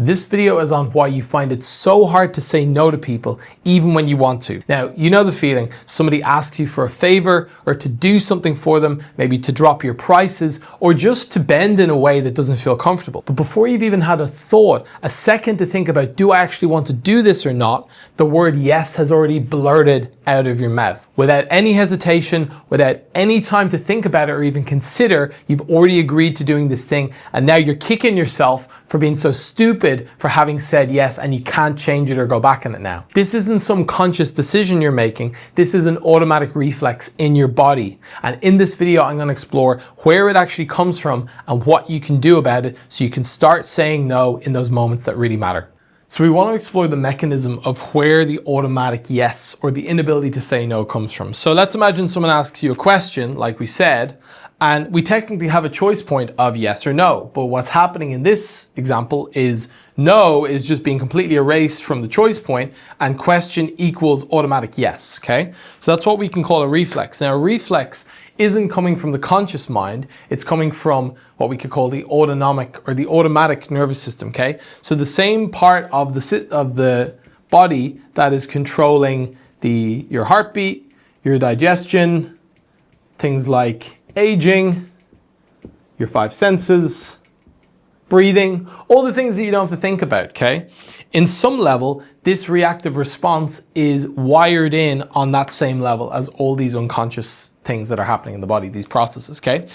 This video is on why you find it so hard to say no to people, even when you want to. Now, you know the feeling. Somebody asks you for a favor or to do something for them, maybe to drop your prices or just to bend in a way that doesn't feel comfortable. But before you've even had a thought, a second to think about, do I actually want to do this or not? The word yes has already blurted out of your mouth. Without any hesitation, without any time to think about it or even consider, you've already agreed to doing this thing, and now you're kicking yourself for being so stupid for having said yes, and you can't change it or go back on it now. This isn't some conscious decision you're making. This is an automatic reflex in your body. And in this video, I'm going to explore where it actually comes from and what you can do about it so you can start saying no in those moments that really matter. So we want to explore the mechanism of where the automatic yes or the inability to say no comes from. So let's imagine someone asks you a question, like we said, and we technically have a choice point of yes or no. But what's happening in this example is no is just being completely erased from the choice point and question equals automatic yes, okay? So that's what we can call a reflex. Now, a reflex isn't coming from the conscious mind, it's coming from what we could call the autonomic or the automatic nervous system, okay? So the same part of the body that is controlling your heartbeat, your digestion, things like aging, your five senses, breathing, all the things that you don't have to think about, okay? In some level, this reactive response is wired in on that same level as all these unconscious things that are happening in the body, these processes, okay?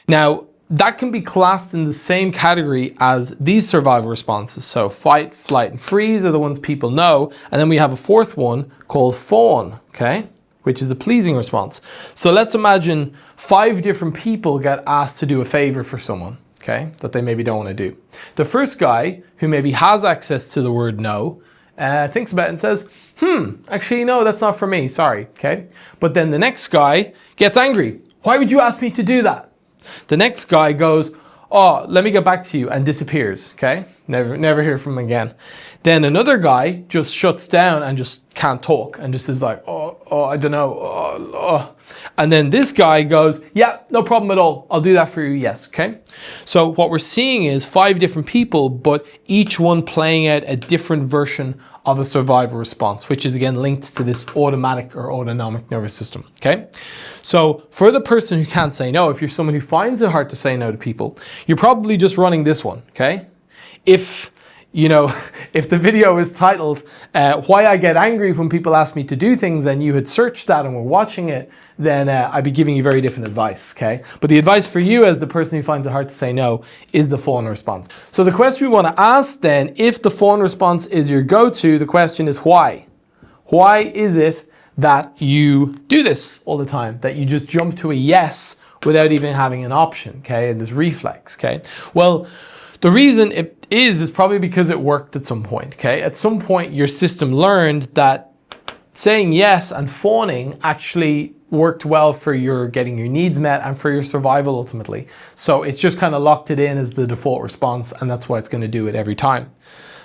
Now, that can be classed in the same category as these survival responses. So fight, flight, and freeze are the ones people know. And then we have a fourth one called fawn, okay? Which is the pleasing response. So let's imagine 5 different people get asked to do a favor for someone, okay, that they maybe don't want to do. The first guy, who maybe has access to the word no, thinks about it and says, actually, no, that's not for me, sorry, okay? But then the next guy gets angry. Why would you ask me to do that? The next guy goes, oh, let me get back to you, and disappears, okay? Never hear from him again. Then another guy just shuts down and just can't talk and just is like, oh, I don't know, And then this guy goes, yeah, no problem at all. I'll do that for you, yes, okay? So what we're seeing is 5 different people, but each one playing out a different version of a survival response, which is again linked to this automatic or autonomic nervous system, okay? So for the person who can't say no, if you're someone who finds it hard to say no to people, you're probably just running this one, okay? If the video is titled, Why I Get Angry When People Ask Me to Do Things, and you had searched that and were watching it, then I'd be giving you very different advice, okay? But the advice for you as the person who finds it hard to say no is the fawn response. So the question we want to ask then, if the fawn response is your go-to, the question is why? Why is it that you do this all the time? That you just jump to a yes without even having an option, okay? And this reflex, okay? Well, the reason it is probably because it worked at some point, okay? At some point, your system learned that saying yes and fawning actually worked well for your getting your needs met and for your survival ultimately. So it's just kind of locked it in as the default response, and that's why it's going to do it every time,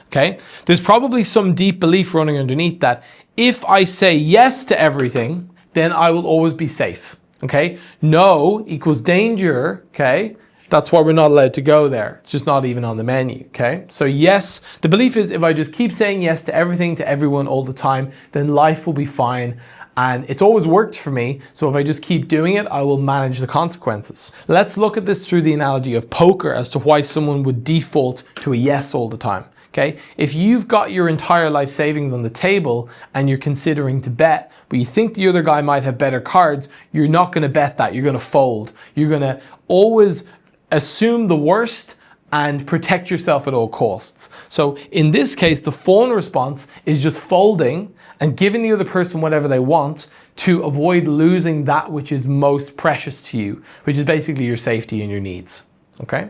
okay? There's probably some deep belief running underneath that if I say yes to everything, then I will always be safe, okay? No equals danger, okay? That's why we're not allowed to go there. It's just not even on the menu, okay? So yes, the belief is if I just keep saying yes to everything, to everyone all the time, then life will be fine. And it's always worked for me. So if I just keep doing it, I will manage the consequences. Let's look at this through the analogy of poker as to why someone would default to a yes all the time, okay? If you've got your entire life savings on the table and you're considering to bet, but you think the other guy might have better cards, you're not gonna bet that, you're gonna fold. You're gonna always assume the worst and protect yourself at all costs. So in this case, the fawn response is just folding and giving the other person whatever they want to avoid losing that which is most precious to you, which is basically your safety and your needs, okay?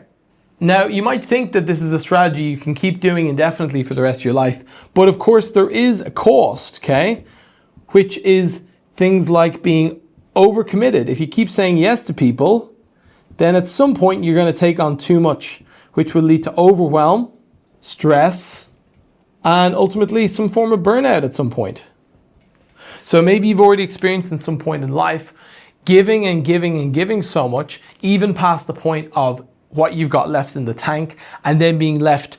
Now, you might think that this is a strategy you can keep doing indefinitely for the rest of your life, but of course there is a cost, okay? Which is things like being overcommitted. If you keep saying yes to people, then at some point you're going to take on too much, which will lead to overwhelm, stress, and ultimately some form of burnout at some point. So maybe you've already experienced at some point in life giving and giving and giving so much, even past the point of what you've got left in the tank, and then being left,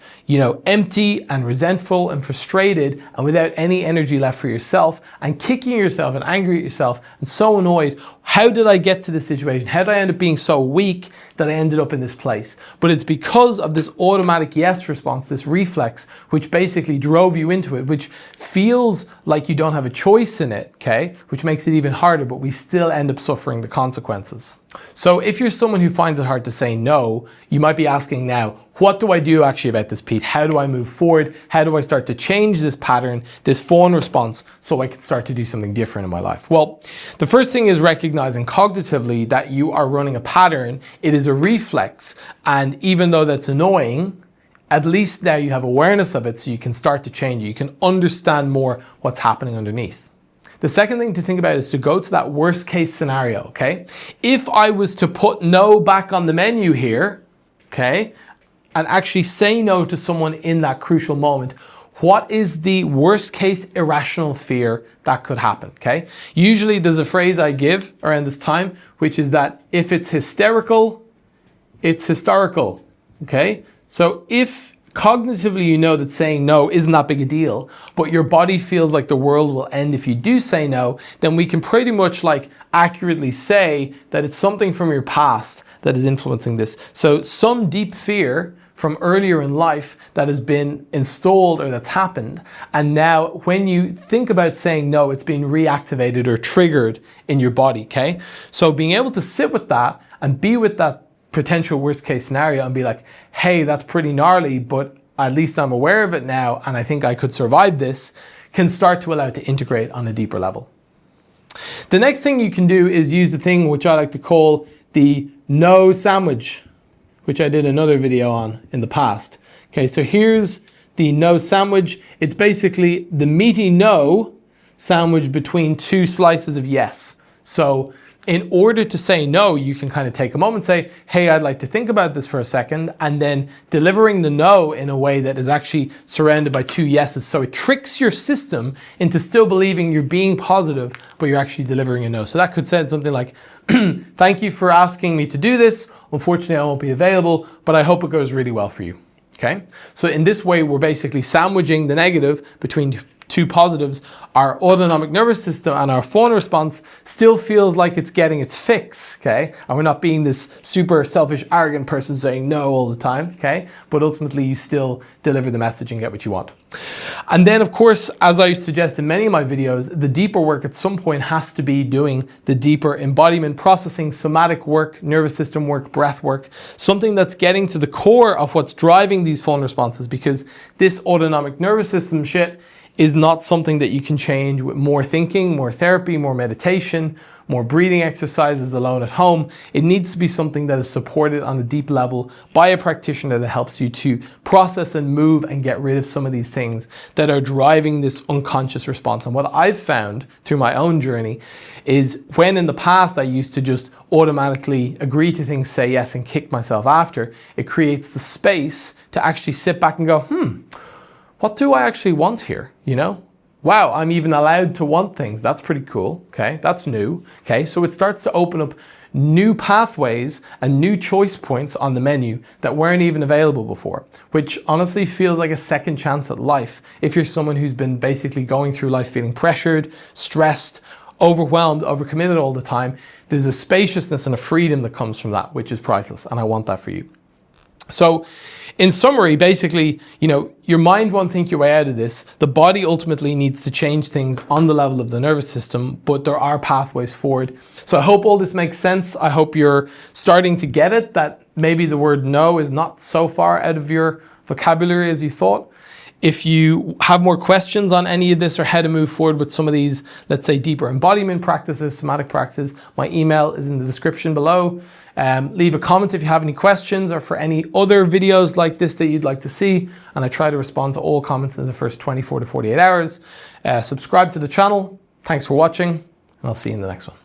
empty and resentful and frustrated and without any energy left for yourself, and kicking yourself and angry at yourself and so annoyed. How did I get to this situation? How did I end up being so weak that I ended up in this place? But it's because of this automatic yes response, this reflex, which basically drove you into it, which feels like you don't have a choice in it, okay? Which makes it even harder, but we still end up suffering the consequences. So if you're someone who finds it hard to say no, you might be asking now, what do I do actually about this, Pete? How do I move forward? How do I start to change this pattern, this fawn response, so I can start to do something different in my life? Well, the first thing is recognizing cognitively that you are running a pattern. It is a reflex, and even though that's annoying, at least now you have awareness of it, so you can start to change it. You can understand more what's happening underneath. The second thing to think about is to go to that worst case scenario, okay? If I was to put no back on the menu here, okay, and actually say no to someone in that crucial moment, what is the worst case irrational fear that could happen, okay? Usually there's a phrase I give around this time, which is that if it's hysterical, it's historical, okay? So if cognitively you know that saying no isn't that big a deal, but your body feels like the world will end if you do say no, then we can pretty much accurately say that it's something from your past that is influencing this. So some deep fear from earlier in life that has been installed or that's happened, and now when you think about saying no, it's being reactivated or triggered in your body, okay? So being able to sit with that and be with that potential worst case scenario and be like, hey, that's pretty gnarly, but at least I'm aware of it now and I think I could survive this, can start to allow it to integrate on a deeper level. The next thing you can do is use the thing which I like to call the no sandwich, which I did another video on in the past. Okay, so here's the no sandwich. It's basically the meaty no sandwich between two slices of yes. So in order to say no, you can kind of take a moment and say, hey, I'd like to think about this for a second, and then delivering the no in a way that is actually surrounded by two yeses. So it tricks your system into still believing you're being positive, but you're actually delivering a no. So that could say something like, thank you for asking me to do this. Unfortunately, I won't be available, but I hope it goes really well for you. Okay? So in this way, we're basically sandwiching the negative between two positives. Our autonomic nervous system and our fawn response still feels like it's getting its fix, okay? And we're not being this super selfish, arrogant person saying no all the time, okay? But ultimately, you still deliver the message and get what you want. And then, of course, as I suggest in many of my videos, the deeper work at some point has to be doing the deeper embodiment processing, somatic work, nervous system work, breath work, something that's getting to the core of what's driving these fawn responses, because this autonomic nervous system shit is not something that you can change with more thinking, more therapy, more meditation, more breathing exercises alone at home. It needs to be something that is supported on a deep level by a practitioner that helps you to process and move and get rid of some of these things that are driving this unconscious response. And what I've found through my own journey is when in the past I used to just automatically agree to things, say yes, and kick myself after, it creates the space to actually sit back and go, what do I actually want here, Wow, I'm even allowed to want things. That's pretty cool, okay? That's new, okay? So it starts to open up new pathways and new choice points on the menu that weren't even available before, which honestly feels like a second chance at life if you're someone who's been basically going through life feeling pressured, stressed, overwhelmed, overcommitted all the time. There's a spaciousness and a freedom that comes from that, which is priceless, and I want that for you. So in summary, basically, your mind won't think your way out of this. The body ultimately needs to change things on the level of the nervous system, but there are pathways forward. So I hope all this makes sense. I hope you're starting to get it, that maybe the word no is not so far out of your vocabulary as you thought. If you have more questions on any of this or how to move forward with some of these, let's say, deeper embodiment practices, somatic practice, my email is in the description below. Leave a comment if you have any questions or for any other videos like this that you'd like to see. And I try to respond to all comments in the first 24 to 48 hours. Subscribe to the channel. Thanks for watching, and I'll see you in the next one.